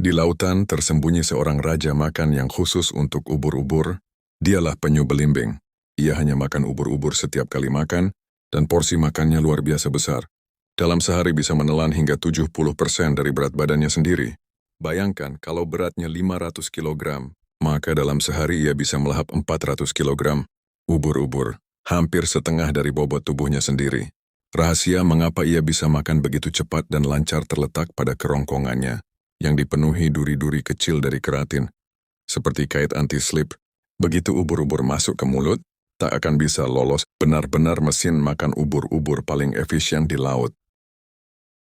Di lautan tersembunyi seorang raja makan yang khusus untuk ubur-ubur. Dialah penyu belimbing. Ia hanya makan ubur-ubur setiap kali makan, dan porsi makannya luar biasa besar. Dalam sehari bisa menelan hingga 70% dari berat badannya sendiri. Bayangkan kalau beratnya 500 kilogram, maka dalam sehari ia bisa melahap 400 kilogram ubur-ubur, hampir setengah dari bobot tubuhnya sendiri. Rahasia mengapa ia bisa makan begitu cepat dan lancar terletak pada kerongkongannya, yang dipenuhi duri-duri kecil dari keratin, seperti kait anti-slip. Begitu ubur-ubur masuk ke mulut, tak akan bisa lolos. Benar-benar mesin makan ubur-ubur paling efisien di laut.